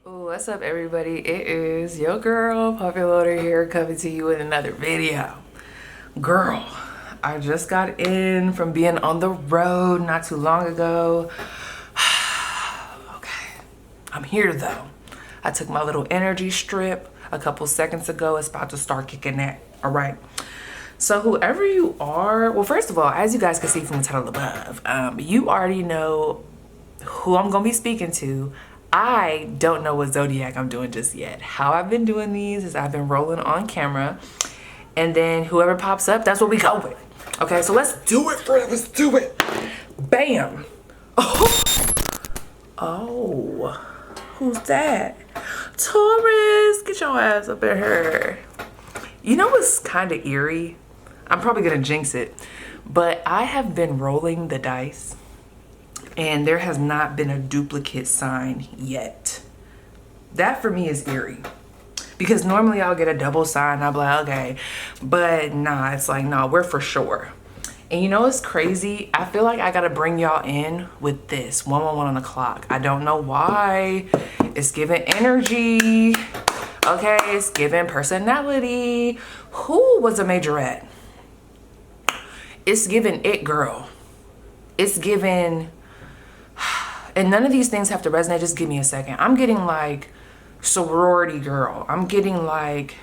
What's up, everybody? It is your girl Puppy Loader here, coming to you with another video. Girl, I just got in from being on the road not too long ago. Okay, I'm here though. I took my little energy strip a couple seconds ago. It's about to start kicking that. All right. So whoever you are, well, first of all, as you guys can see from the title above, you already know who I'm gonna be speaking to. I don't know what zodiac I'm doing just yet. How I've been doing these is I've been rolling on camera, and then whoever pops up, that's what we go with. Okay, so let's do it, friend. Let's do it. Bam. Oh, who's that? Taurus, get your ass up in here. You know what's kind of eerie? I'm probably gonna jinx it, but I have been rolling the dice and there has not been a duplicate sign yet. That for me is eerie, because normally I'll get a double sign. I'll be like, okay, but nah, it's like, no, we're for sure. And you know what's crazy? I feel like I gotta bring y'all in with this 111 on the clock. I don't know why. It's giving energy. Okay, it's giving personality. Who was a majorette? It's giving it girl. It's giving, and none of these things have to resonate. Just give me a second. I'm getting like sorority girl. I'm getting like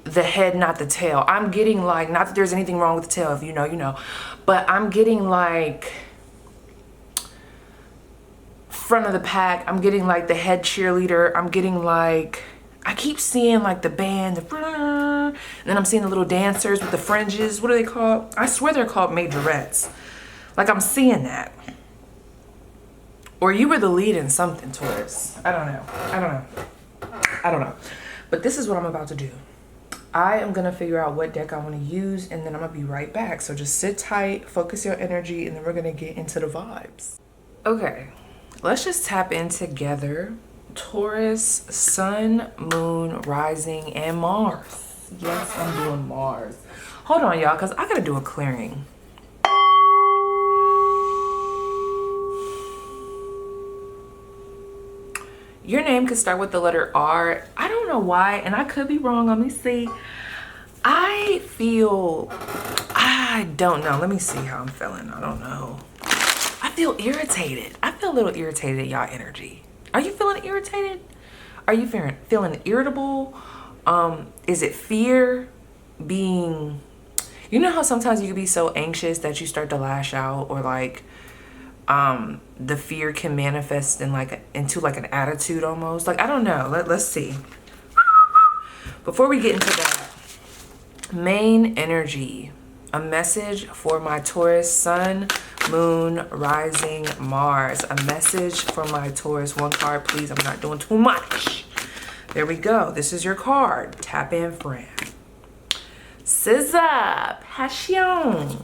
the head, not the tail. I'm getting like, not that there's anything wrong with the tail. If you know, you know. But I'm getting like front of the pack. I'm getting like the head cheerleader. I'm getting like, I keep seeing like the band, and then I'm seeing the little dancers with the fringes. What are they called? I swear they're called majorettes. Like, I'm seeing that. Or you were the lead in something, Taurus. I don't know. But this is what I'm about to do. I am gonna figure out what deck I want to use, and then I'm gonna be right back. So just sit tight, focus your energy, and then we're gonna get into the vibes. Okay, let's just tap in together. Taurus, Sun, Moon, Rising, and Mars. Yes, I'm doing Mars. Hold on, y'all, because I gotta do a clearing. Your name could start with the letter R. I don't know why, and I could be wrong. Let me see. I don't know. Let me see how I'm feeling. I don't know. I feel irritated. I feel a little irritated at y'all energy. Are you feeling irritated? Are you feeling irritable? Is it fear? Being, you know how sometimes you can be so anxious that you start to lash out, or like the fear can manifest in into an attitude almost. Like, I don't know. Let's see. Before we get into that, main energy, a message for my Taurus, Sun, Moon, Rising, Mars. A message for my Taurus. One card, please. I'm not doing too much. There we go. This is your card. Tap in, friend. SZA, Passion.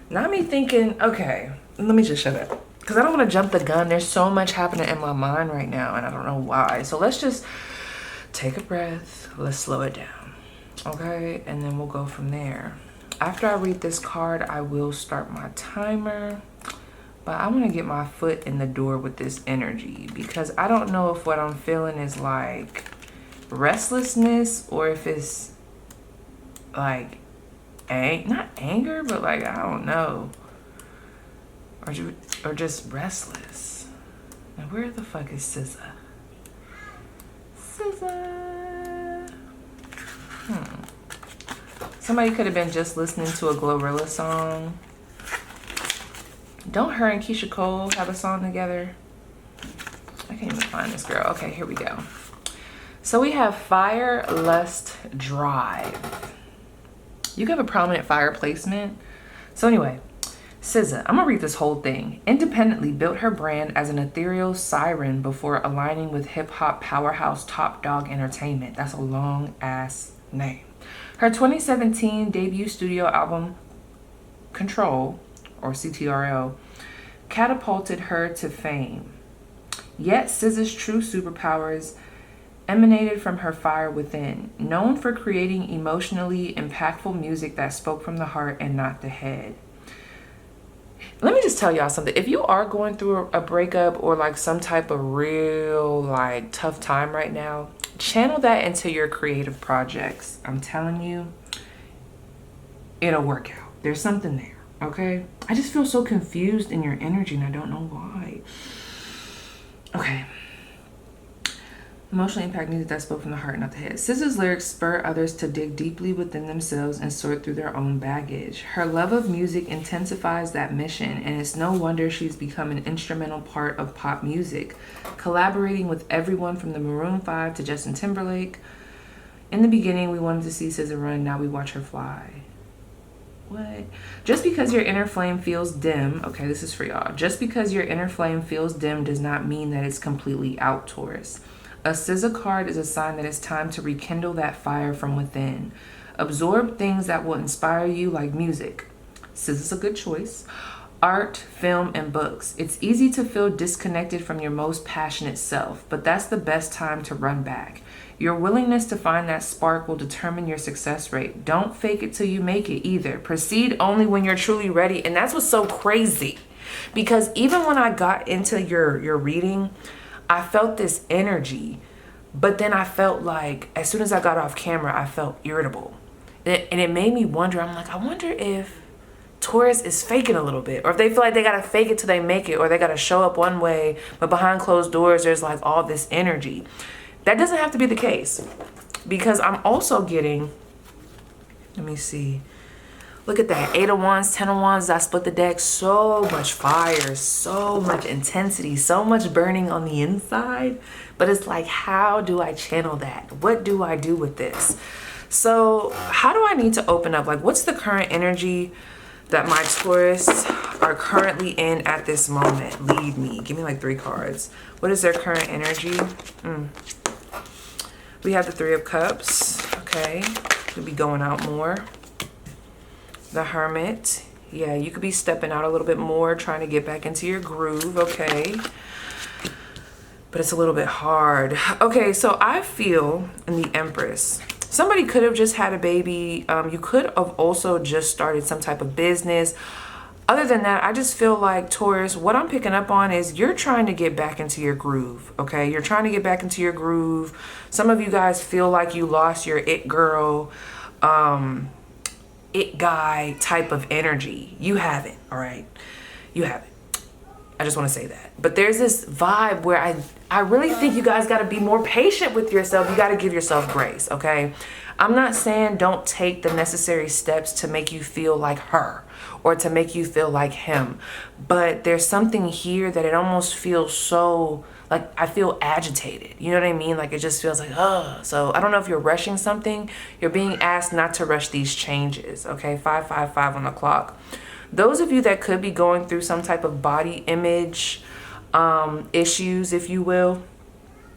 Now me thinking, okay, let me just shut up, because I don't want to jump the gun. There's so much happening in my mind right now, and I don't know why. So let's just take a breath. Let's slow it down. Okay, and then we'll go from there. After I read this card, I will start my timer. But I want to get my foot in the door with this energy, because I don't know if what I'm feeling is like restlessness, or if it's like not anger, but like, I don't know, or just restless. Now where the fuck is SZA? SZA. Somebody could have been just listening to a Glorilla song. Don't her and Keisha Cole have a song together? I can't even find this girl. Okay, here we go. So we have Fire, Lust, Drive. You have a prominent fire placement. So anyway, SZA, I'm gonna read this whole thing. Independently built her brand as an ethereal siren before aligning with hip-hop powerhouse Top Dog Entertainment. That's a long ass name. Her 2017 debut studio album, Control, or CTRL, catapulted her to fame. Yet SZA's true superpowers emanated from her fire within, known for creating emotionally impactful music that spoke from the heart and not the head. Let me just tell y'all something. If you are going through a breakup or like some type of real like tough time right now, channel that into your creative projects. I'm telling you, it'll work out. There's something there, okay? I just feel so confused in your energy and I don't know why. Okay. Emotionally impact music that spoke from the heart, not the head. SZA's lyrics spur others to dig deeply within themselves and sort through their own baggage. Her love of music intensifies that mission, and it's no wonder she's become an instrumental part of pop music, collaborating with everyone from the Maroon 5 to Justin Timberlake. In the beginning, we wanted to see SZA run, now we watch her fly. What? Just because your inner flame feels dim, okay, this is for y'all. Just because your inner flame feels dim does not mean that it's completely out, Taurus. A SZA card is a sign that it's time to rekindle that fire from within. Absorb things that will inspire you, like music. SZA's a good choice. Art, film, and books. It's easy to feel disconnected from your most passionate self, but that's the best time to run back. Your willingness to find that spark will determine your success rate. Don't fake it till you make it either. Proceed only when you're truly ready. And that's what's so crazy. Because even when I got into your reading, I felt this energy, but then I felt like as soon as I got off camera, I felt irritable. And it made me wonder, I'm like, I wonder if Taurus is faking a little bit, or if they feel like they got to fake it till they make it, or they got to show up one way, but behind closed doors, there's like all this energy. That doesn't have to be the case, because I'm also getting, let me see. Look at that, 8 of Wands, 10 of Wands, I split the deck. So much fire, so much intensity, so much burning on the inside. But it's like, how do I channel that? What do I do with this? So how do I need to open up? Like, what's the current energy that my Taurus are currently in at this moment? Lead me, give me like 3 cards. What is their current energy? We have the 3 of Cups, okay. Could be going out more. The Hermit. Yeah, you could be stepping out a little bit more, trying to get back into your groove, okay? But it's a little bit hard. Okay, so I feel in the Empress, somebody could have just had a baby. You could have also just started some type of business. Other than that, I just feel like, Taurus, what I'm picking up on is you're trying to get back into your groove, okay? You're trying to get back into your groove. Some of you guys feel like you lost your it girl, it guy type of energy. You haven't, all right? You haven't. I just want to say that. But there's this vibe where I really think you guys got to be more patient with yourself. You got to give yourself grace, okay? I'm not saying don't take the necessary steps to make you feel like her or to make you feel like him. But there's something here that it almost feels so, like, I feel agitated. You know what I mean? Like, it just feels like, ugh. So I don't know if you're rushing something. You're being asked not to rush these changes, okay? 555 on the clock. Those of you that could be going through some type of body image issues, if you will,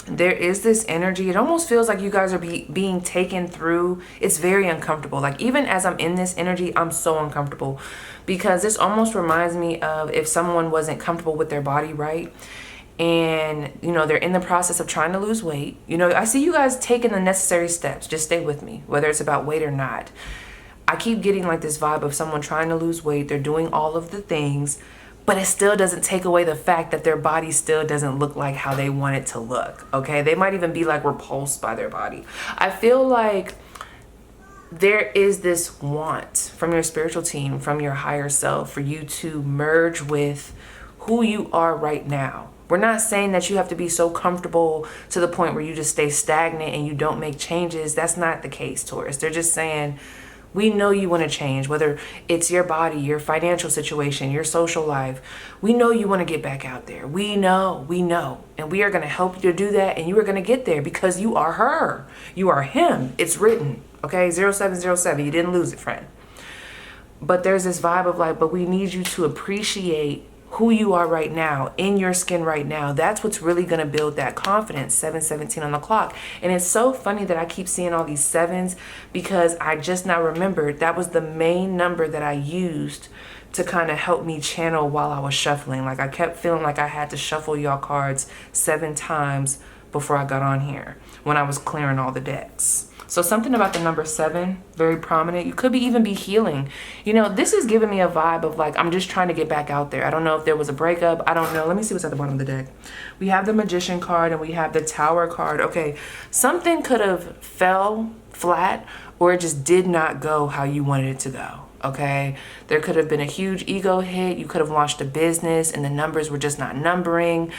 there is this energy. It almost feels like you guys are being taken through. It's very uncomfortable. Like, even as I'm in this energy, I'm so uncomfortable, because this almost reminds me of if someone wasn't comfortable with their body, right? And, you know, they're in the process of trying to lose weight. You know, I see you guys taking the necessary steps. Just stay with me, whether it's about weight or not. I keep getting like this vibe of someone trying to lose weight. They're doing all of the things, but it still doesn't take away the fact that their body still doesn't look like how they want it to look, okay? They might even be like repulsed by their body. I feel like there is this want from your spiritual team, from your higher self, for you to merge with who you are right now. We're not saying that you have to be so comfortable to the point where you just stay stagnant and you don't make changes. That's not the case, Taurus. They're just saying, we know you want to change, whether it's your body, your financial situation, your social life. We know you want to get back out there. We know. And we are going to help you to do that. And you are going to get there because you are her. You are him. It's written. Okay, 0707. You didn't lose it, friend. But there's this vibe of like, but we need you to appreciate who you are right now, in your skin right now. That's what's really going to build that confidence. 717 on the clock. And it's so funny that I keep seeing all these sevens, because I just now remembered that was the main number that I used to kind of help me channel while I was shuffling. Like, I kept feeling like I had to shuffle y'all cards 7 times before I got on here when I was clearing all the decks. So something about the number 7, very prominent. You could even be healing. You know, this is giving me a vibe of like, I'm just trying to get back out there. I don't know if there was a breakup. I don't know. Let me see what's at the bottom of the deck. We have the Magician card and we have the Tower card. Okay, something could have fell flat or it just did not go how you wanted it to go. Okay, there could have been a huge ego hit. You could have launched a business and the numbers were just not numbering.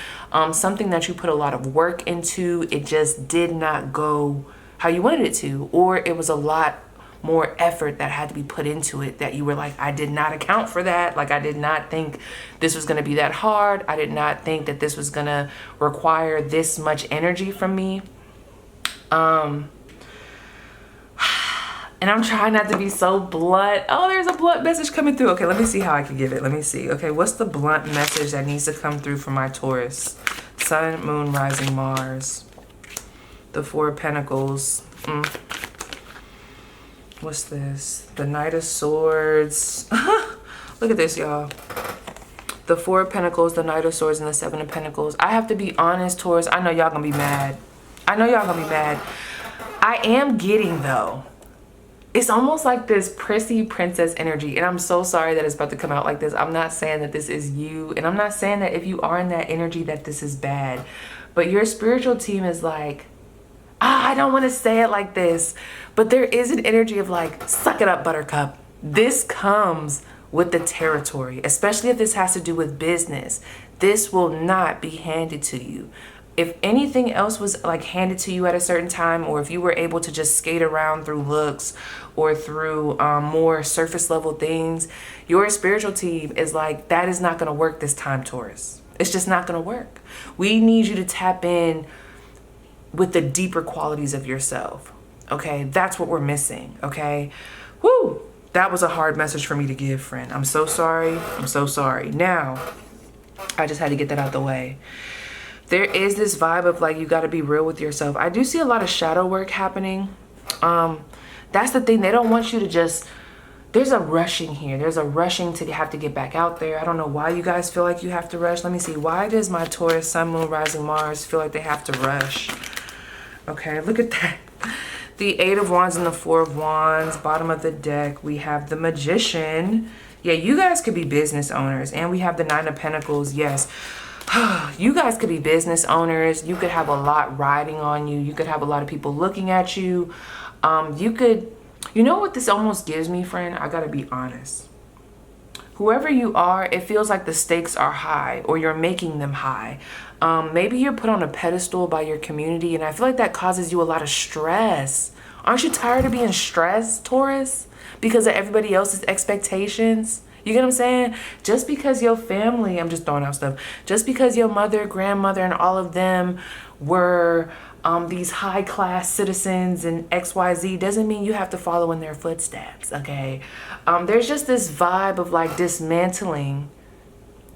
Something that you put a lot of work into, it just did not go how you wanted it to, or it was a lot more effort that had to be put into it that you were like, I did not account for that. Like, I did not think this was going to be that hard. I did not think that this was going to require this much energy from me. And I'm trying not to be so blunt. Oh, there's a blunt message coming through. Okay, let me see how I can give it. Let me see. Okay, what's the blunt message that needs to come through for my Taurus? Sun, Moon, Rising, Mars. The 4 of Pentacles. What's this? The Knight of Swords. Look at this, y'all. The 4 of Pentacles, the Knight of Swords, and the 7 of Pentacles. I have to be honest, Taurus. I know y'all gonna be mad. I know y'all gonna be mad. I am getting, though, it's almost like this prissy princess energy. And I'm so sorry that it's about to come out like this. I'm not saying that this is you. And I'm not saying that if you are in that energy that this is bad. But your spiritual team is like, I don't want to say it like this, but there is an energy of like, suck it up, buttercup. This comes with the territory, especially if this has to do with business. This will not be handed to you. If anything else was like handed to you at a certain time, or if you were able to just skate around through looks or through more surface level things, your spiritual team is like, that is not going to work this time, Taurus. It's just not going to work. We need you to tap in with the deeper qualities of yourself. Okay, that's what we're missing. Okay, woo, that was a hard message for me to give, friend. I'm so sorry. I'm so sorry. Now, I just had to get that out the way. There is this vibe of like, you got to be real with yourself. I do see a lot of shadow work happening. That's the thing. They don't want you to just, there's a rushing here. There's a rushing to have to get back out there. I don't know why you guys feel like you have to rush. Let me see. Why does my Taurus, Sun, Moon, Rising, Mars feel like they have to rush? Okay, look at that. The 8 of Wands and the 4 of Wands. Bottom of the deck, we have the Magician. Yeah, you guys could be business owners. And we have the 9 of Pentacles. Yes. You guys could be business owners. You could have a lot riding on you. You could have a lot of people looking at you. You could, you know what this almost gives me, friend? I gotta be honest. Whoever you are, it feels like the stakes are high, or you're making them high. Maybe you're put on a pedestal by your community, and I feel like that causes you a lot of stress. Aren't you tired of being stressed, Taurus? Because of everybody else's expectations? You get what I'm saying? Just because your family, I'm just throwing out stuff, just because your mother, grandmother, and all of them were these high-class citizens and XYZ doesn't mean you have to follow in their footsteps, okay? There's just this vibe of like dismantling.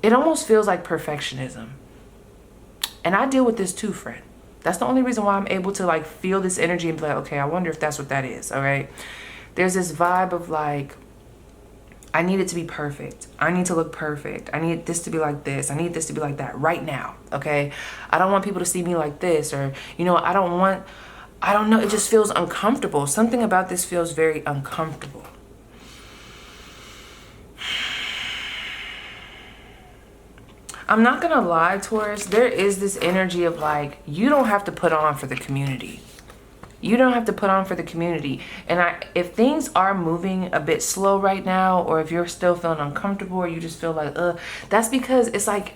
It almost feels like perfectionism. And I deal with this too, friend. That's the only reason why I'm able to like feel this energy and be like, okay, I wonder if that's what that is, all right? There's this vibe of like, I need it to be perfect. I need to look perfect. I need this to be like this. I need this to be like that right now, okay? I don't want people to see me like this, or, you know, I don't know, it just feels uncomfortable. Something about this feels very uncomfortable. I'm not gonna lie, Taurus, there is this energy of like, you don't have to put on for the community. You don't have to put on for the community. And if things are moving a bit slow right now, or if you're still feeling uncomfortable, or you just feel like, that's because it's like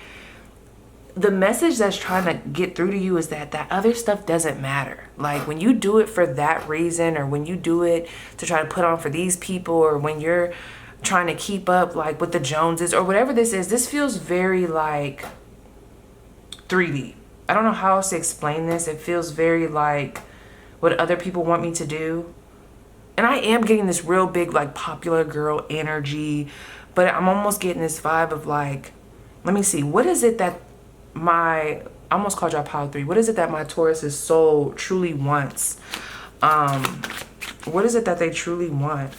the message that's trying to get through to you is that that other stuff doesn't matter. Like when you do it for that reason, or when you do it to try to put on for these people, or when you're trying to keep up like with the Joneses or whatever this is, this feels very like 3D. I don't know how else to explain this. It feels very like what other people want me to do. And I am getting this real big like popular girl energy, but I'm almost getting this vibe of like, let me see, what is it that I almost called y'all power 3. What is it that my Taurus's soul truly wants? What is it that they truly want?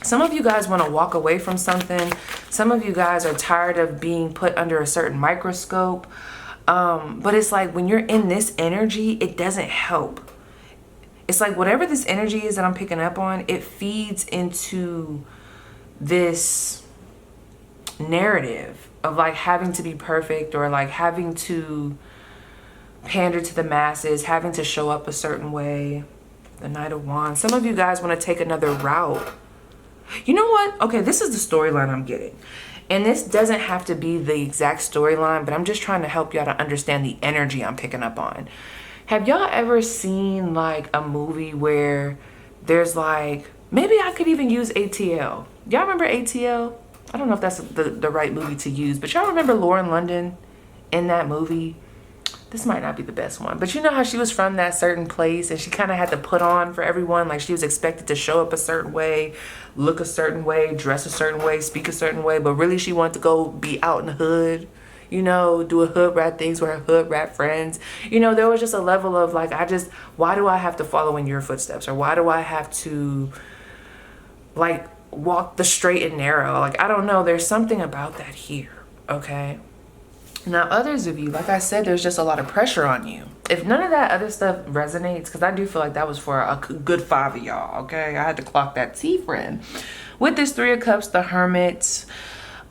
Some of you guys want to walk away from something. Some of you guys are tired of being put under a certain microscope. But it's like when you're in this energy, it doesn't help. It's like whatever this energy is that I'm picking up on, it feeds into this narrative of like having to be perfect, or like having to pander to the masses, having to show up a certain way. The Knight of Wands. Some of you guys want to take another route. You know what? Okay, this is the storyline I'm getting. And this doesn't have to be the exact storyline, but I'm just trying to help y'all to understand the energy I'm picking up on. Have y'all ever seen like a movie where there's like, maybe I could even use ATL. Y'all remember ATL? I don't know if that's the right movie to use, but y'all remember Lauren London in that movie? This might not be the best one, but you know how she was from that certain place and she kind of had to put on for everyone. Like she was expected to show up a certain way, look a certain way, dress a certain way, speak a certain way, but really she wanted to go be out in the hood, you know, do a hood rat things with her hood rat friends. You know, there was just a level of like, why do I have to follow in your footsteps? Or why do I have to like walk the straight and narrow? Like, I don't know. There's something about that here. Okay. Now, others of you, like I said, there's just a lot of pressure on you. If none of that other stuff resonates, because I do feel like that was for a good 5 of y'all, okay? I had to clock that T, friend. With this 3 of Cups, the Hermit,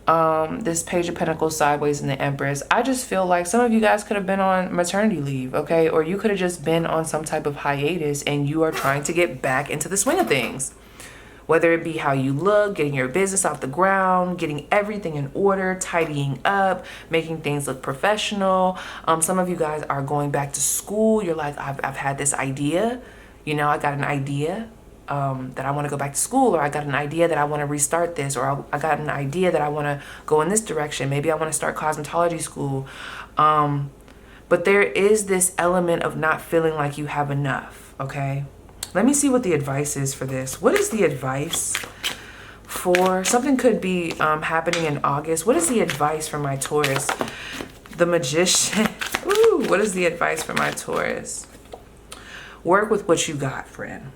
this Page of Pentacles sideways, and the Empress, I just feel like some of you guys could have been on maternity leave, okay? Or you could have just been on some type of hiatus and you are trying to get back into the swing of things. Whether it be how you look, getting your business off the ground, getting everything in order, tidying up, making things look professional. Some of you guys are going back to school. You're like, I've had this idea. You know, I got an idea that I want to go back to school, or I got an idea that I want to restart this, or I got an idea that I want to go in this direction. Maybe I want to start cosmetology school. But there is this element of not feeling like you have enough, okay? Let me see what the advice is for this. What is the advice for, something could be happening in August. What is the advice for my Taurus? The Magician. Ooh, what is the advice for my Taurus? Work with what you got, friend.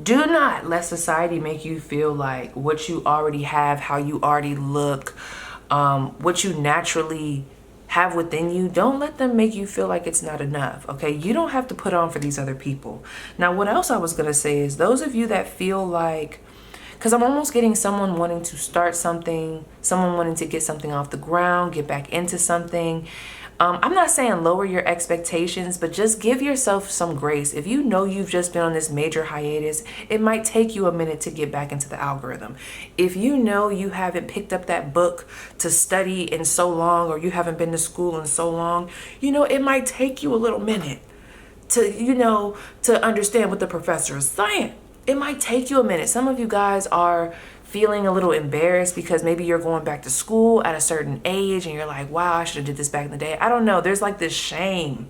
Do not let society make you feel like what you already have, how you already look, what you naturally have within you. Don't let them make you feel like it's not enough, okay? You don't have to put on for these other people. Now, what else I was gonna say is those of you that feel like, because I'm almost getting someone wanting to start something, someone wanting to get something off the ground, get back into something. I'm not saying lower your expectations, but just give yourself some grace. If you know you've just been on this major hiatus, it might take you a minute to get back into the algorithm. If you know you haven't picked up that book to study in so long, or you haven't been to school in so long, you know, it might take you a little minute to, you know, to understand what the professor is saying. It might take you a minute. Some of you guys are feeling a little embarrassed because maybe you're going back to school at a certain age and you're like, wow, I should have did this back in the day. I don't know. There's like this shame.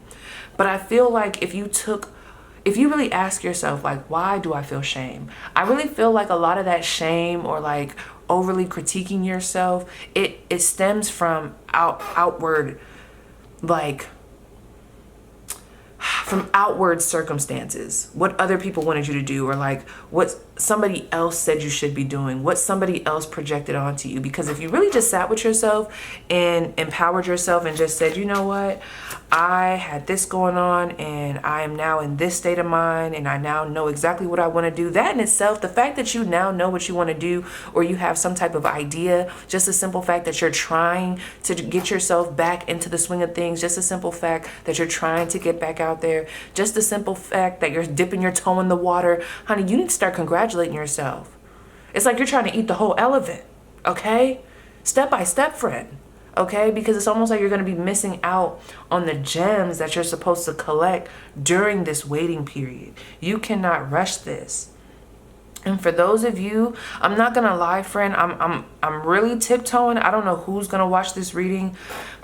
But I feel like if you really ask yourself, like, why do I feel shame? I really feel like a lot of that shame, or like overly critiquing yourself, it stems from outward, like, from outward circumstances, what other people wanted you to do, or like what somebody else said you should be doing, what somebody else projected onto you. Because if you really just sat with yourself and empowered yourself and just said, you know what, I had this going on and I am now in this state of mind and I now know exactly what I want to do. That in itself, the fact that you now know what you want to do, or you have some type of idea, just a simple fact that you're trying to get yourself back into the swing of things, just a simple fact that you're trying to get back out there, just the simple fact that you're dipping your toe in the water, honey, you need to start congratulating yourself. It's like you're trying to eat the whole elephant, okay? Step by step, friend, okay? Because it's almost like you're going to be missing out on the gems that you're supposed to collect during this waiting period. You cannot rush this. And for those of you, I'm not gonna lie, friend, I'm really tiptoeing. I don't know who's gonna watch this reading,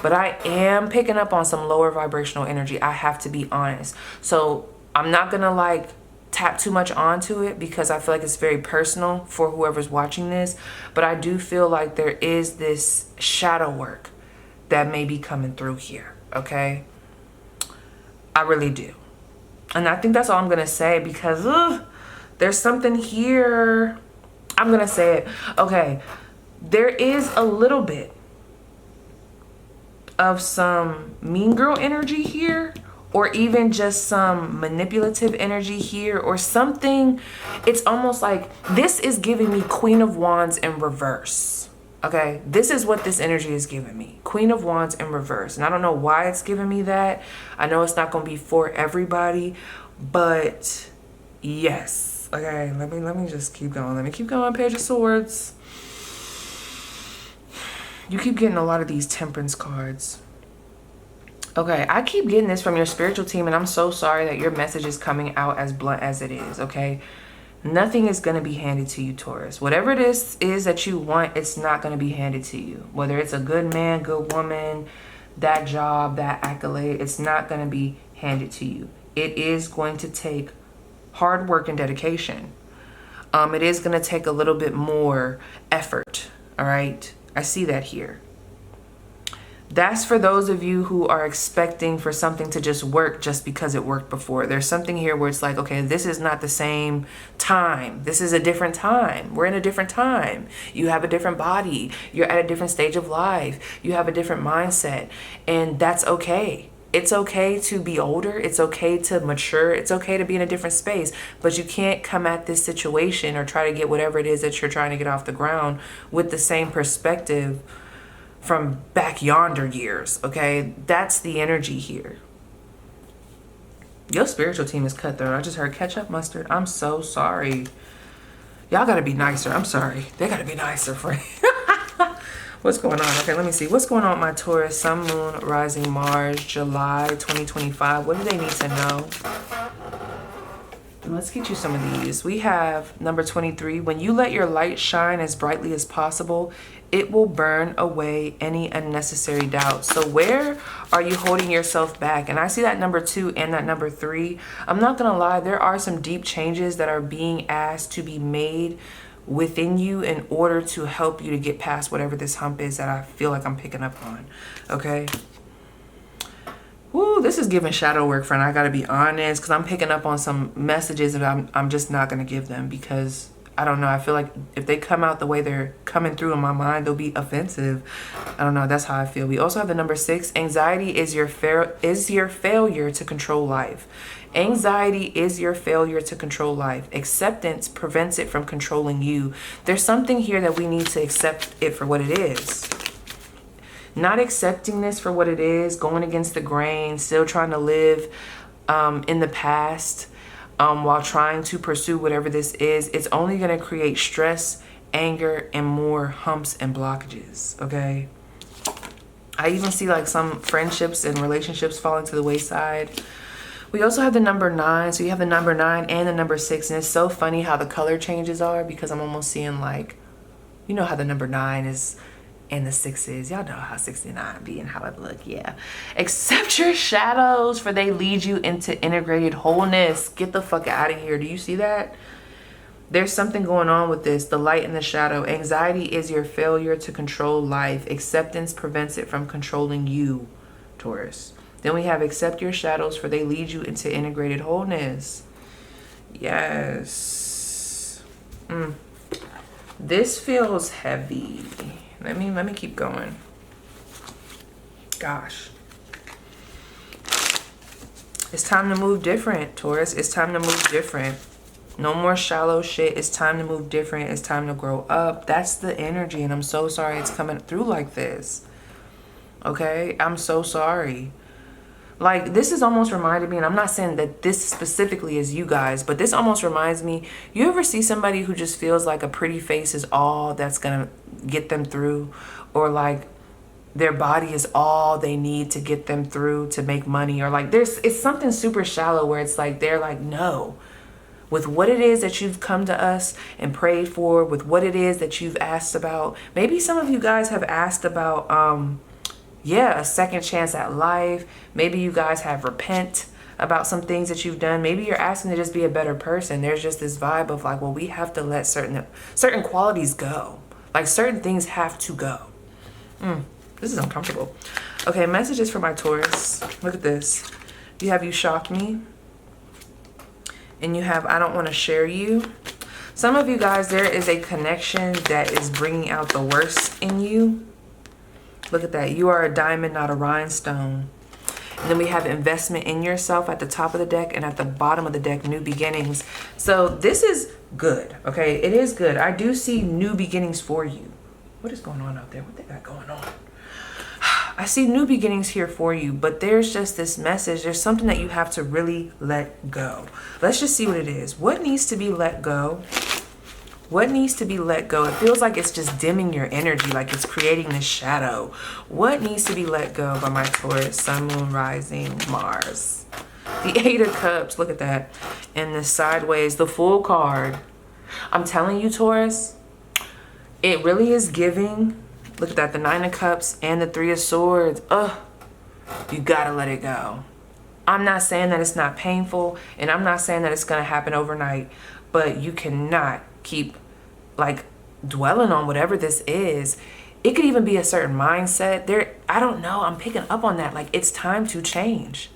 but I am picking up on some lower vibrational energy. I have to be honest. So I'm not gonna like tap too much onto it because I feel like it's very personal for whoever's watching this. But I do feel like there is this shadow work that may be coming through here, okay? I really do. And I think that's all I'm gonna say because there's something here. I'm gonna say it. Okay, there is a little bit of some mean girl energy here, or even just some manipulative energy here, or something. It's almost like this is giving me Queen of Wands in reverse. Okay, this is what this energy is giving me. Queen of Wands in reverse. And I don't know why it's giving me that. I know it's not going to be for everybody, but yes. Okay, let me just keep going. Let me keep going. Page of Swords. You keep getting a lot of these Temperance cards. Okay, I keep getting this from your spiritual team, and I'm so sorry that your message is coming out as blunt as it is, okay? Nothing is going to be handed to you, Taurus. Whatever this is that you want, it's not going to be handed to you. Whether it's a good man, good woman, that job, that accolade, it's not going to be handed to you. It is going to take hard work and dedication. It is going to take a little bit more effort, all right? I see that here. That's for those of you who are expecting for something to just work just because it worked before. There's something here where it's like, okay, this is not the same time. This is a different time. We're in a different time. You have a different body. You're at a different stage of life. You have a different mindset. And that's okay. It's okay to be older. It's okay to mature. It's okay to be in a different space. But you can't come at this situation or try to get whatever it is that you're trying to get off the ground with the same perspective from back yonder years, okay? That's the energy here. Your spiritual team is cutthroat. I just heard ketchup, mustard. I'm so sorry. Y'all gotta be nicer. I'm sorry. They gotta be nicer, friend. What's going on? Okay, let me see. What's going on with my Taurus, Sun, Moon, Rising, Mars, July 2025? What do they need to know? Let's get you some of these. We have number 23. When you let your light shine as brightly as possible, it will burn away any unnecessary doubt. So where are you holding yourself back? And I see that number 2 and that number 3. I'm not gonna lie, there are some deep changes that are being asked to be made within you in order to help you to get past whatever this hump is that I feel like I'm picking up on. Okay. Woo, this is giving shadow work, friend. I gotta be honest, because I'm picking up on some messages that I'm just not gonna give them, because I don't know. I feel like if they come out the way they're coming through in my mind, they'll be offensive. I don't know. That's how I feel. We also have the number 6. Anxiety is your failure to control life. Anxiety is your failure to control life. Acceptance prevents it from controlling you. There's something here that we need to accept it for what it is. Not accepting this for what it is, going against the grain, still trying to live in the past, while trying to pursue whatever this is, it's only going to create stress, anger, and more humps and blockages, okay? I even see like some friendships and relationships falling to the wayside. We also have the number 9. So you have the number 9 and the number 6. And it's so funny how the color changes are, because I'm almost seeing like, you know how the number 9 is and the 6 is. Y'all know how 69 be and how it look, yeah. Accept your shadows, for they lead you into integrated wholeness. Get the fuck out of here. Do you see that? There's something going on with this, the light and the shadow. Anxiety is your failure to control life. Acceptance prevents it from controlling you, Taurus. Then we have accept your shadows, for they lead you into integrated wholeness. Yes. This feels heavy. Let me keep going. Gosh. It's time to move different, Taurus. It's time to move different. No more shallow shit. It's time to move different. It's time to grow up. That's the energy, and I'm so sorry it's coming through like this. Okay? I'm so sorry. Like, this is almost reminded me, and I'm not saying that this specifically is you guys, but this almost reminds me, you ever see somebody who just feels like a pretty face is all that's gonna get them through, or like their body is all they need to get them through to make money, or like it's something super shallow where it's like they're like, no, with what it is that you've come to us and prayed for, with what it is that you've asked about. Maybe some of you guys have asked about a second chance at life. Maybe you guys have repent about some things that you've done. Maybe you're asking to just be a better person. There's just this vibe of like, well, we have to let certain qualities go. Like, certain things have to go. This is uncomfortable. Okay, messages for my Taurus. Look at this. You have you shock me. And you have I don't want to share you. Some of you guys, there is a connection that is bringing out the worst in you. Look at that. You are a diamond, not a rhinestone. And then we have investment in yourself at the top of the deck, and at the bottom of the deck, new beginnings. So this is good, okay? It is good. I do see new beginnings for you. What is going on out there? What they got going on? I see new beginnings here for you, but there's just this message. There's something that you have to really let go. Let's just see what it is. What needs to be let go? What needs to be let go? It feels like it's just dimming your energy, like it's creating this shadow. What needs to be let go by my Taurus, Sun, Moon, Rising, Mars? The Eight of Cups, look at that. And the sideways, the Fool card. I'm telling you, Taurus, it really is giving. Look at that, the Nine of Cups and the Three of Swords. Ugh, you gotta let it go. I'm not saying that it's not painful, and I'm not saying that it's gonna happen overnight, but you cannot keep like dwelling on whatever this is. It could even be a certain mindset there. I don't know, I'm picking up on that. Like, it's time to change.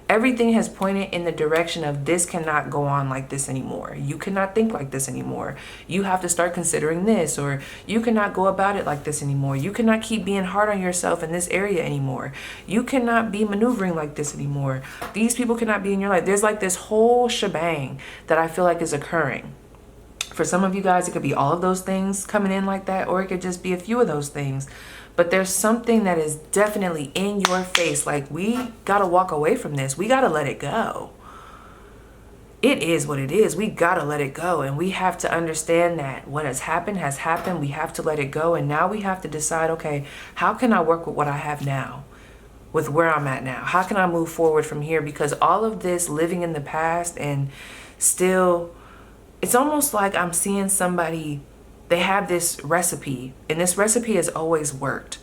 Everything has pointed in the direction of this cannot go on like this anymore. You cannot think like this anymore. You have to start considering this, or you cannot go about it like this anymore. You cannot keep being hard on yourself in this area anymore. You cannot be maneuvering like this anymore. These people cannot be in your life. There's like this whole shebang that I feel like is occurring. For some of you guys, it could be all of those things coming in like that, or it could just be a few of those things. But there's something that is definitely in your face. Like, we got to walk away from this. We got to let it go. It is what it is. We got to let it go. And we have to understand that what has happened has happened. We have to let it go. And now we have to decide, okay, how can I work with what I have now? With where I'm at now? How can I move forward from here? Because all of this living in the past and still, it's almost like I'm seeing somebody, they have this recipe, and this recipe has always worked.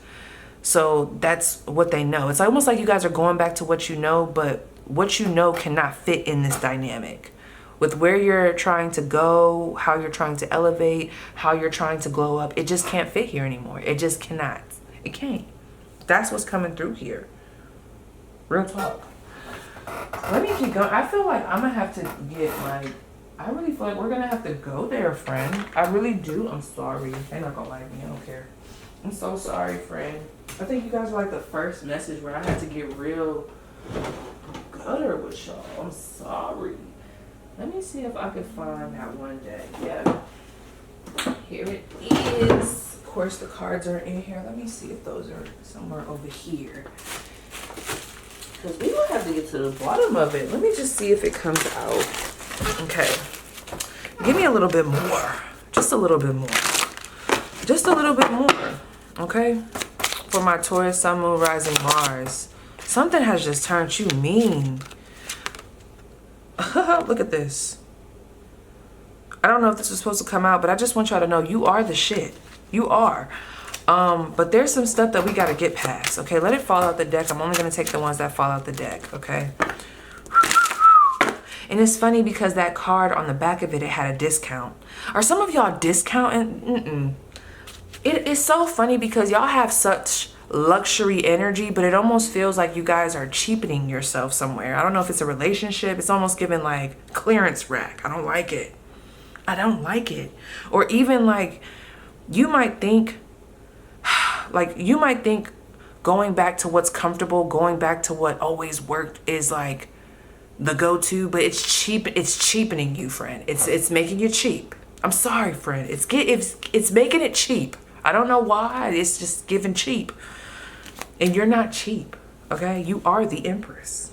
So that's what they know. It's almost like you guys are going back to what you know, but what you know cannot fit in this dynamic. With where you're trying to go, how you're trying to elevate, how you're trying to glow up, it just can't fit here anymore. It just cannot. It can't. That's what's coming through here. Real talk. Let me keep going. I feel like I'm going to have to get my... I really feel like we're going to have to go there, friend. I really do. I'm sorry. They're not going to like me. I don't care. I'm so sorry, friend. I think you guys were like the first message where I had to get real gutter with y'all. I'm sorry. Let me see if I can find that one day. Yeah. Here it is. Of course, the cards are in here. Let me see if those are somewhere over here. Because we will have to get to the bottom of it. Let me just see if it comes out. Okay, give me a little bit more, just a little bit more, just a little bit more, okay? For my Taurus, Sun, Moon, Rising, Mars, something has just turned you mean. Look at this. I don't know if this was supposed to come out, but I just want y'all to know you are the shit. You are. But there's some stuff that we got to get past, okay? Let it fall out the deck. I'm only going to take the ones that fall out the deck, okay? And it's funny because that card on the back of it, it had a discount. Are some of y'all discounting? It's so funny because y'all have such luxury energy, but it almost feels like you guys are cheapening yourself somewhere. I don't know if it's a relationship. It's almost giving like clearance rack. I don't like it. I don't like it. Or even like you might think going back to what's comfortable, going back to what always worked is like the go-to, but it's cheap. It's cheapening you, friend. It's making you cheap. I'm sorry, friend. It's making it cheap. I don't know why. It's just giving cheap, and you're not cheap. Okay, you are the Empress.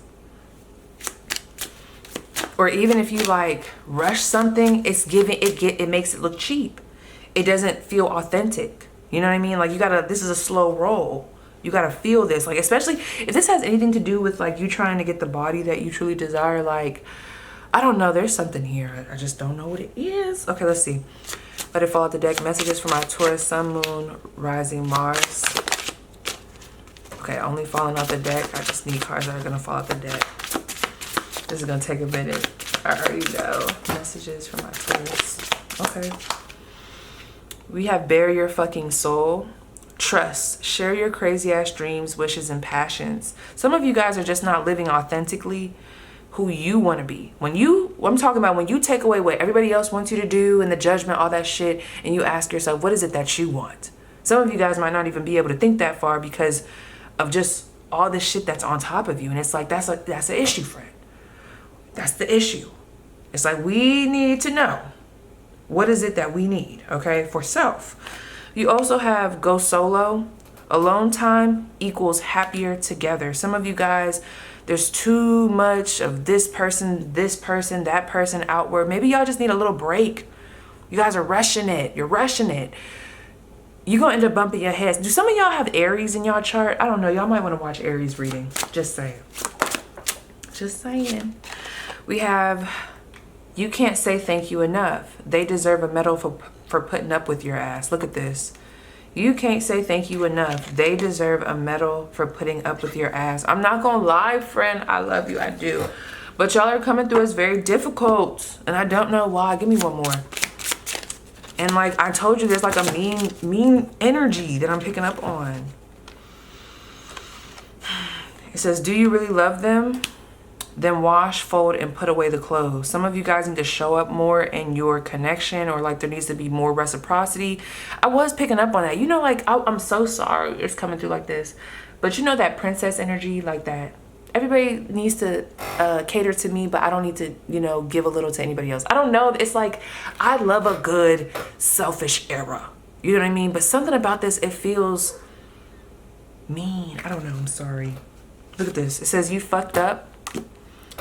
Or even if you like rush something, it makes it look cheap. It doesn't feel authentic. You know what I mean? Like this is a slow roll. You gotta feel this, like, especially if this has anything to do with like you trying to get the body that you truly desire. Like, I don't know, there's something here. I just don't know what it is. Okay, let's see. Let it fall out the deck. Messages for my Taurus, Sun, Moon, Rising, Mars. Okay, only falling out the deck. I just need cards that are gonna fall out the deck. This is gonna take a minute. I already know. Messages for my Taurus. Okay. We have Bare Your Fucking Soul. Trust. Share your crazy ass dreams, wishes, and passions. Some of you guys are just not living authentically who you want to be. I'm talking about when you take away what everybody else wants you to do and the judgment, all that shit, and you ask yourself, what is it that you want? Some of you guys might not even be able to think that far because of just all this shit that's on top of you. And it's like, that's an issue, friend. That's the issue. It's like, we need to know, what is it that we need, okay, for self. You also have go solo. Alone time equals happier together. Some of you guys, there's too much of this person, that person outward. Maybe y'all just need a little break. You guys are rushing it. You're rushing it. You're going to end up bumping your heads. Do some of y'all have Aries in y'all chart? I don't know. Y'all might want to watch Aries reading. Just saying. Just saying. We have, you can't say thank you enough. They deserve a medal for putting up with your ass. Look at this. You can't say thank you enough. They deserve a medal for putting up with your ass. I'm not going to lie, friend. I love you. I do. But y'all are coming through as very difficult. And I don't know why. Give me one more. And like I told you, there's like a mean energy that I'm picking up on. It says, do you really love them? Then wash, fold, and put away the clothes. Some of you guys need to show up more in your connection, or like there needs to be more reciprocity. I was picking up on that. You know, like, I'm so sorry it's coming through like this. But you know that princess energy, like that. Everybody needs to cater to me, but I don't need to, you know, give a little to anybody else. I don't know. It's like, I love a good selfish era. You know what I mean? But something about this, it feels mean. I don't know. I'm sorry. Look at this. It says, you fucked up.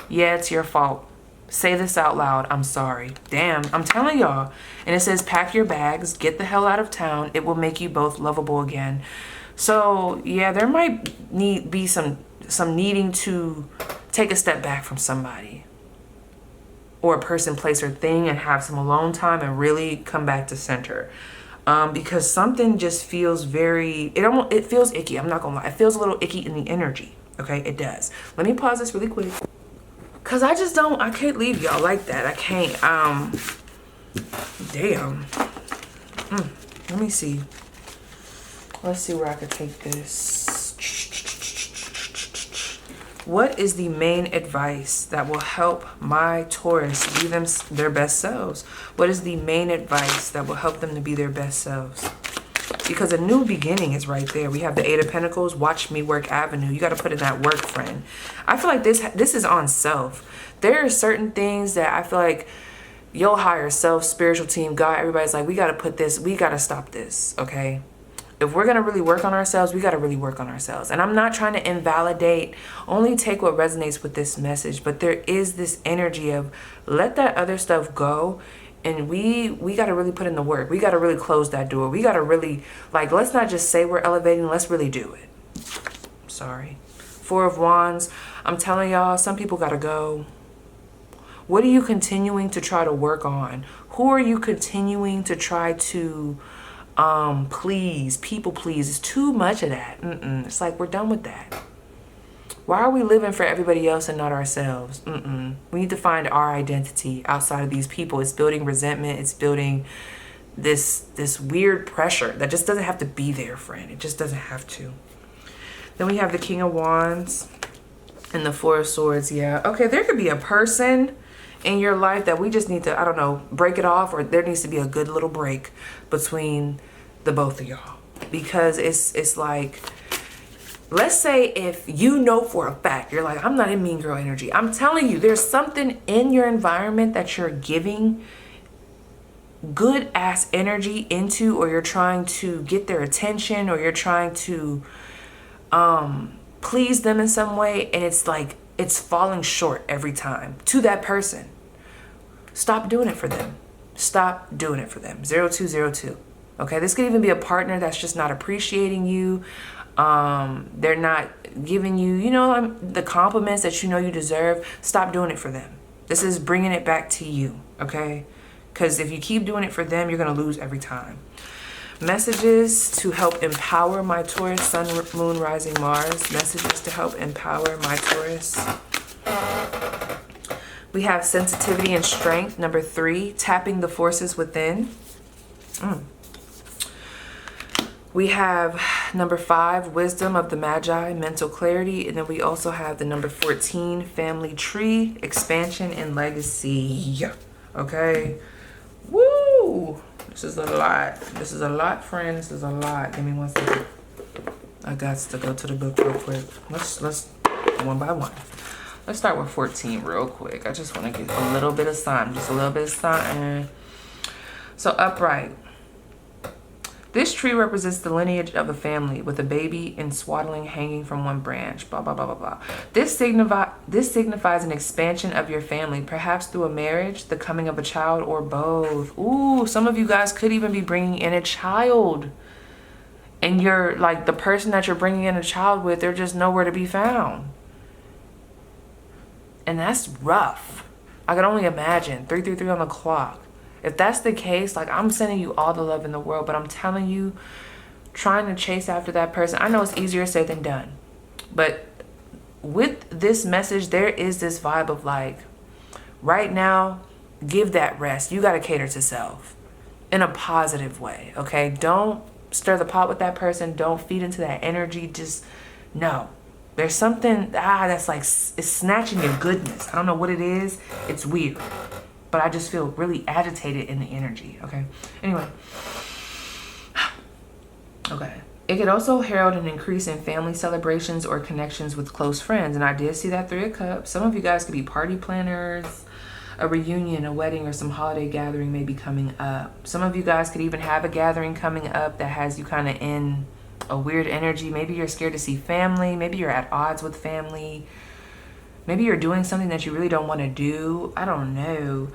Yeah, it's your fault. Say this out loud. I'm sorry. Damn, I'm telling y'all. And it says, pack your bags, get the hell out of town. It will make you both lovable again. So yeah, there might be some needing to take a step back from somebody or a person, place, or thing, and have some alone time and really come back to center. Because something just feels it feels icky. I'm not gonna lie. It feels a little icky in the energy. Okay, it does. Let me pause this really quick. Cause I can't leave y'all like that. I can't, damn. Let me see. Let's see where I could take this. What is the main advice that will help my Taurus be their best selves? What is the main advice that will help them to be their best selves? Because a new beginning is right there. We have the Eight of Pentacles, watch me work avenue. You got to put in that work, friend. I feel like this is on self. There are certain things that I feel like your higher self, spiritual team, God, everybody's like, we got to put this, we got to stop this, okay? If we're going to really work on ourselves, we got to really work on ourselves. And I'm not trying to invalidate, only take what resonates with this message. But there is this energy of let that other stuff go. And we got to really put in the work. We got to really close that door. We got to really, like, let's not just say we're elevating. Let's really do it. Sorry. Four of Wands. I'm telling y'all, some people got to go. What are you continuing to try to work on? Who are you continuing to try to please? People please. It's too much of that. It's like we're done with that. Why are we living for everybody else and not ourselves? We need to find our identity outside of these people. It's building resentment. It's building this weird pressure that just doesn't have to be there, friend. It just doesn't have to. Then we have the King of Wands and the Four of Swords. Yeah. Okay, there could be a person in your life that we just need to, I don't know, break it off, or there needs to be a good little break between the both of y'all. Because it's like, let's say if you know for a fact, you're like, I'm not in mean girl energy. I'm telling you, there's something in your environment that you're giving good ass energy into, or you're trying to get their attention, or you're trying to please them in some way. And it's like, it's falling short every time to that person. Stop doing it for them. Stop doing it for them. 0202. Okay, this could even be a partner that's just not appreciating you. They're not giving you, you know, the compliments that you know you deserve. Stop doing it for them. This is bringing it back to you, okay? Because if you keep doing it for them, you're going to lose every time. Messages to help empower my Taurus, Sun, Moon, Rising, Mars. Messages to help empower my Taurus. We have sensitivity and strength. Number 3, tapping the forces within. We have number 5, wisdom of the Magi, mental clarity. And then we also have the number 14, family tree, expansion and legacy. Okay. Woo! This is a lot. This is a lot, friend. This is a lot. Give me 1 second. I got to go to the book real quick. Let's one by one. Let's start with 14 real quick. I just want to give a little bit of something. Just a little bit of something. So upright. This tree represents the lineage of a family with a baby in swaddling hanging from one branch. Blah, blah, blah, blah, blah. This signifies an expansion of your family, perhaps through a marriage, the coming of a child, or both. Ooh, some of you guys could even be bringing in a child. And you're like, the person that you're bringing in a child with, they're just nowhere to be found. And that's rough. I can only imagine. 333 on the clock. If that's the case, like, I'm sending you all the love in the world, but I'm telling you, trying to chase after that person, I know it's easier said than done. But with this message, there is this vibe of like, right now, give that rest. You got to cater to self in a positive way, okay? Don't stir the pot with that person. Don't feed into that energy. Just, no. There's something, that's like, it's snatching your goodness. I don't know what it is. It's weird. But I just feel really agitated in the energy, okay? Anyway. Okay. It could also herald an increase in family celebrations or connections with close friends. And I did see that 3 of Cups. Some of you guys could be party planners, a reunion, a wedding, or some holiday gathering may be coming up. Some of you guys could even have a gathering coming up that has you kind of in a weird energy. Maybe you're scared to see family. Maybe you're at odds with family. Maybe you're doing something that you really don't want to do. I don't know.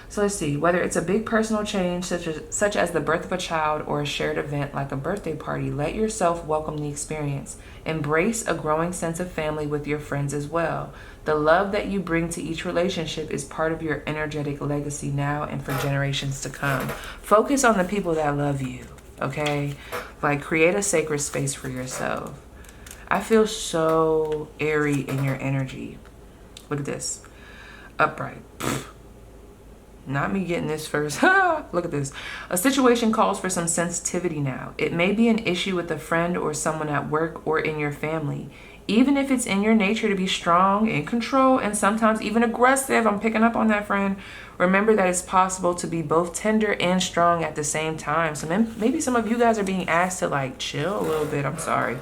So let's see. Whether it's a big personal change, such as the birth of a child or a shared event like a birthday party, let yourself welcome the experience. Embrace a growing sense of family with your friends as well. The love that you bring to each relationship is part of your energetic legacy now and for generations to come. Focus on the people that love you, okay? Like, create a sacred space for yourself. I feel so airy in your energy. Look at this. Upright. Not me getting this first. Look at this. A situation calls for some sensitivity now. It may be an issue with a friend or someone at work or in your family. Even if it's in your nature to be strong, in control, and sometimes even aggressive, I'm picking up on that, friend. Remember that it's possible to be both tender and strong at the same time. So maybe some of you guys are being asked to like chill a little bit. I'm sorry.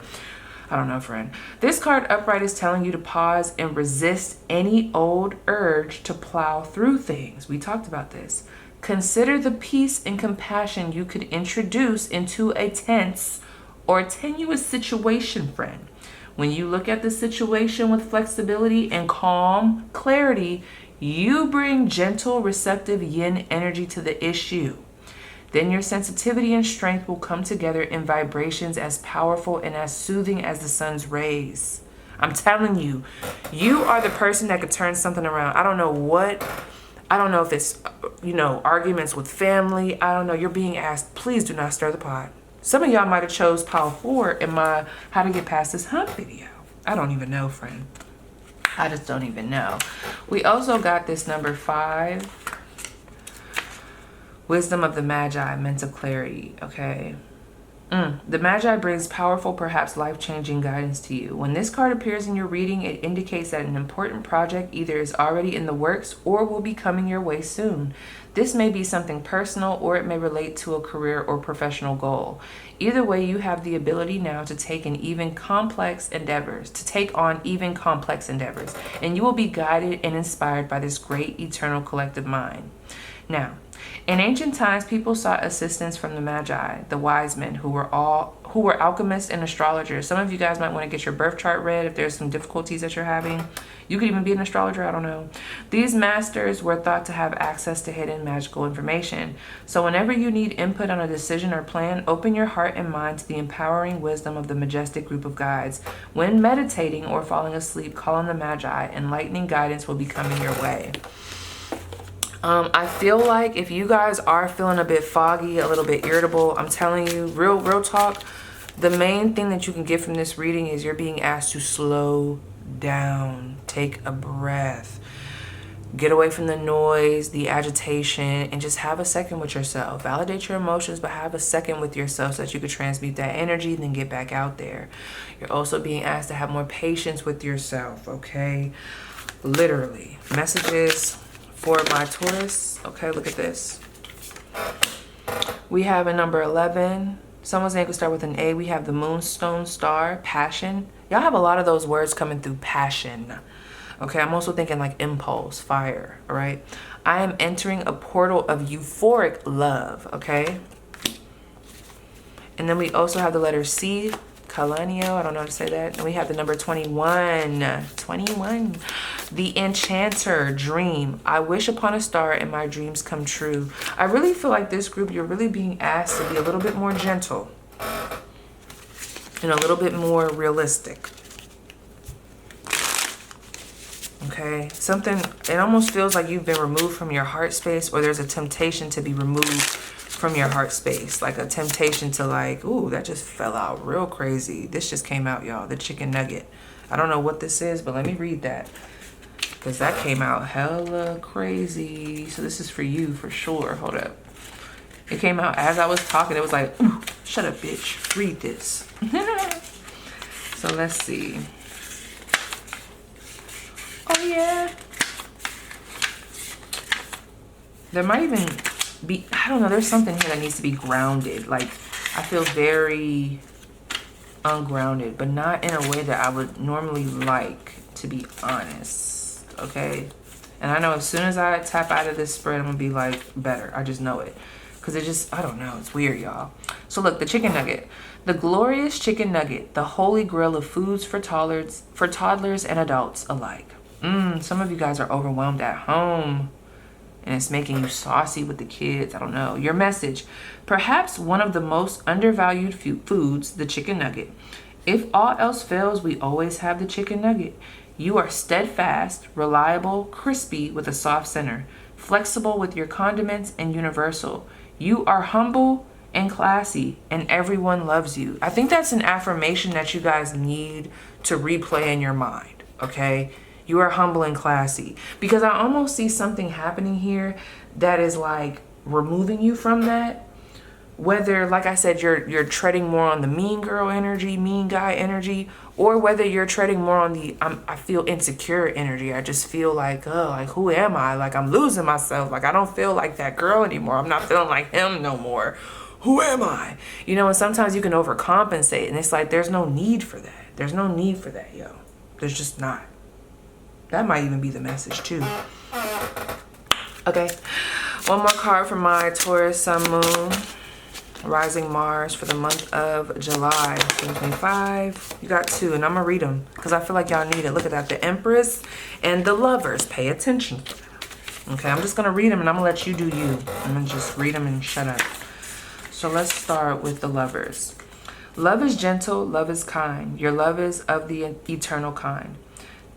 I don't know, friend. This card upright is telling you to pause and resist any old urge to plow through things. We talked about this. Consider the peace and compassion you could introduce into a tense or tenuous situation, friend. When you look at the situation with flexibility and calm clarity, you bring gentle, receptive yin energy to the issue. Then your sensitivity and strength will come together in vibrations as powerful and as soothing as the sun's rays. I'm telling you, you are the person that could turn something around. I don't know what. I don't know if it's, arguments with family. I don't know. You're being asked, please do not stir the pot. Some of y'all might have chose pile 4 in my how to get past this hump video. I don't even know, friend. I just don't even know. We also got this number 5. Wisdom of the Magi, mental clarity, okay? The Magi brings powerful, perhaps life-changing guidance to you. When this card appears in your reading, it indicates that an important project either is already in the works or will be coming your way soon. This may be something personal or it may relate to a career or professional goal. Either way, you have the ability now to take on even complex endeavors, and you will be guided and inspired by this great eternal collective mind. Now, in ancient times, people sought assistance from the Magi, the wise men, who were alchemists and astrologers. Some of you guys might want to get your birth chart read if there's some difficulties that you're having. You could even be an astrologer, I don't know. These masters were thought to have access to hidden magical information. So whenever you need input on a decision or plan, open your heart and mind to the empowering wisdom of the majestic group of guides. When meditating or falling asleep, call on the Magi. Enlightening guidance will be coming your way. I feel like if you guys are feeling a bit foggy, a little bit irritable, I'm telling you, real talk, the main thing that you can get from this reading is you're being asked to slow down, take a breath, get away from the noise, the agitation, and just have a second with yourself. Validate your emotions, but have a second with yourself so that you can transmute that energy and then get back out there. You're also being asked to have more patience with yourself, okay? Literally. Messages for my Taurus. Okay, look at this. We have a number 11. Someone's name could start with an A. We have the moonstone star, passion. Y'all have a lot of those words coming through, passion. Okay, I'm also thinking like impulse, fire, all right? I am entering a portal of euphoric love, okay? And then we also have the letter C, Calanio, I don't know how to say that. And we have the number 21, 21. The enchanter, dream. I wish upon a star and my dreams come true. I really feel like this group, you're really being asked to be a little bit more gentle and a little bit more realistic. Okay, something, it almost feels like you've been removed from your heart space, or there's a temptation to be removed from your heart space, like a temptation to like, ooh, that just fell out real crazy. This just came out, y'all, the chicken nugget. I don't know what this is, but let me read that, because that came out hella crazy. So this is for you for sure. Hold up. It came out as I was talking. It was like, ooh, shut up, bitch, read this. So let's see. Oh yeah, there might even be, I don't know, there's something here that needs to be grounded. Like, I feel very ungrounded, but not in a way that I would normally like, to be honest, okay? And I know as soon as I tap out of this spread, I'm gonna be like better. I just know it, because it just, I don't know, it's weird, y'all. So look, the chicken nugget. The glorious chicken nugget, the holy grail of foods for toddlers and adults alike. Some of you guys are overwhelmed at home and it's making you saucy with the kids. I don't know. Your message. Perhaps one of the most undervalued foods, the chicken nugget. If all else fails, we always have the chicken nugget. You are steadfast, reliable, crispy with a soft center, flexible with your condiments, and universal. You are humble and classy, and everyone loves you. I think that's an affirmation that you guys need to replay in your mind, okay? You are humble and classy, because I almost see something happening here that is like removing you from that. Whether, like I said, you're treading more on the mean girl energy, mean guy energy, or whether you're treading more on the I feel insecure energy. I just feel like, oh, like who am I? Like I'm losing myself. Like I don't feel like that girl anymore. I'm not feeling like him no more. Who am I? You know, and sometimes you can overcompensate, and it's like there's no need for that. There's no need for that, yo. There's just not. That might even be the message too. Okay, one more card for my Taurus, Sun, Moon, Rising Mars for the month of July 2025. You got two, and I'm gonna read them because I feel like y'all need it. Look at that, the Empress and the Lovers. Pay attention. Okay, I'm just gonna read them and I'm gonna let you do you. I'm gonna just read them and shut up. So let's start with the Lovers. Love is gentle, love is kind. Your love is of the eternal kind.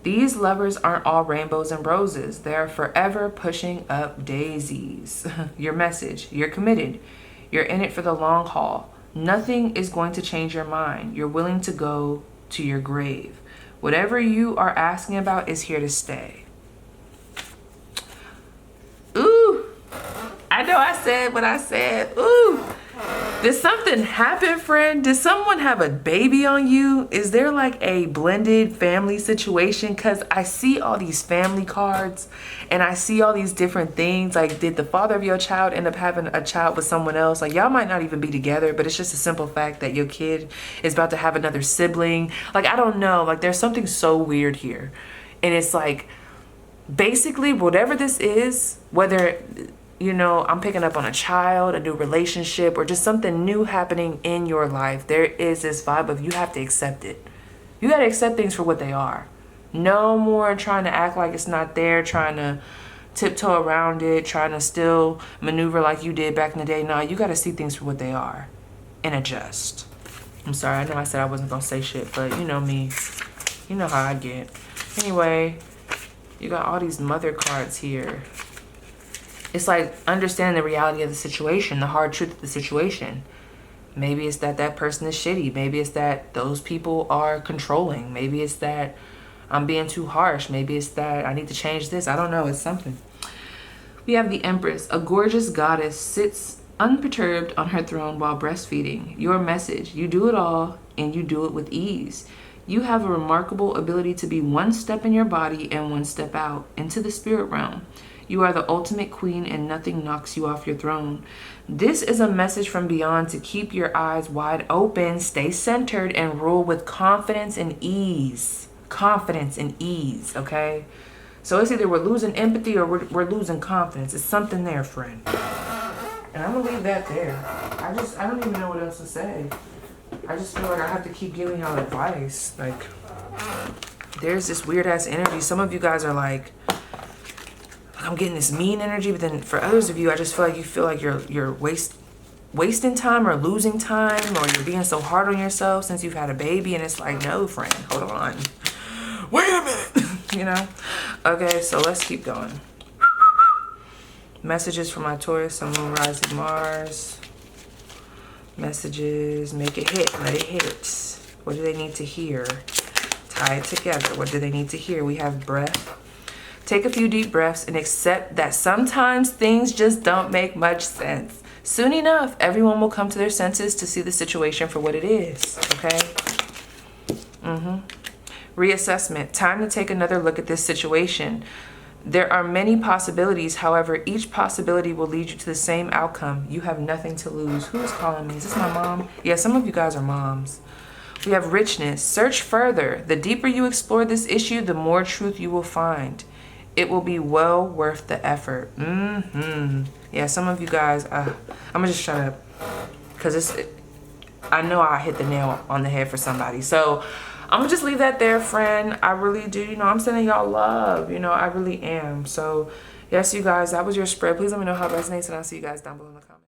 These lovers aren't all rainbows and roses. They are forever pushing up daisies. Your message, you're committed. You're in it for the long haul. Nothing is going to change your mind. You're willing to go to your grave. Whatever you are asking about is here to stay. Ooh, I know I said what I said. Ooh. Did something happen, friend? Did someone have a baby on you? Is there like a blended family situation? Because I see all these family cards and I see all these different things. Like, did the father of your child end up having a child with someone else? Like, y'all might not even be together, but it's just a simple fact that your kid is about to have another sibling. Like, I don't know. Like, there's something so weird here. And it's like, basically, whatever this is, whether, you know, I'm picking up on a child, a new relationship, or just something new happening in your life, there is this vibe of you have to accept it. You got to accept things for what they are. No more trying to act like it's not there, trying to tiptoe around it, trying to still maneuver like you did back in the day. No, you got to see things for what they are and adjust. I'm sorry, I know I said I wasn't going to say shit, but you know me. You know how I get. Anyway, you got all these mother cards here. It's like understanding the reality of the situation, the hard truth of the situation. Maybe it's that that person is shitty. Maybe it's that those people are controlling. Maybe it's that I'm being too harsh. Maybe it's that I need to change this. I don't know. It's something. We have the Empress. A gorgeous goddess sits unperturbed on her throne while breastfeeding. Your message. You do it all and you do it with ease. You have a remarkable ability to be one step in your body and one step out into the spirit realm. You are the ultimate queen and nothing knocks you off your throne. This is a message from beyond to keep your eyes wide open, stay centered, and rule with confidence and ease. Confidence and ease, okay? So it's either we're losing empathy or we're losing confidence. It's something there, friend. And I'm gonna leave that there. I don't even know what else to say. I just feel like I have to keep giving y'all advice. Like, there's this weird ass energy. Some of you guys are like, I'm getting this mean energy, but then for others of you, I just feel like you feel like you're wasting time or losing time, or you're being so hard on yourself since you've had a baby, and it's like, no, friend, hold on. Wait a minute. You know? Okay, so let's keep going. Messages from my Taurus, Sun, Moon, Rising, Mars. Messages, make it hit, let it hit. What do they need to hear? Tie it together. What do they need to hear? We have breath. Take a few deep breaths and accept that sometimes things just don't make much sense. Soon enough, everyone will come to their senses to see the situation for what it is, okay? Reassessment. Time to take another look at this situation. There are many possibilities. However, each possibility will lead you to the same outcome. You have nothing to lose. Who is calling me? Is this my mom? Yeah, some of you guys are moms. We have richness. Search further. The deeper you explore this issue, the more truth you will find. It will be well worth the effort. Yeah, some of you guys, I'm gonna just shut up. Because I know I hit the nail on the head for somebody. So I'm gonna just leave that there, friend. I really do. You know, I'm sending y'all love. You know, I really am. So yes, you guys, that was your spread. Please let me know how it resonates, and I'll see you guys down below in the comments.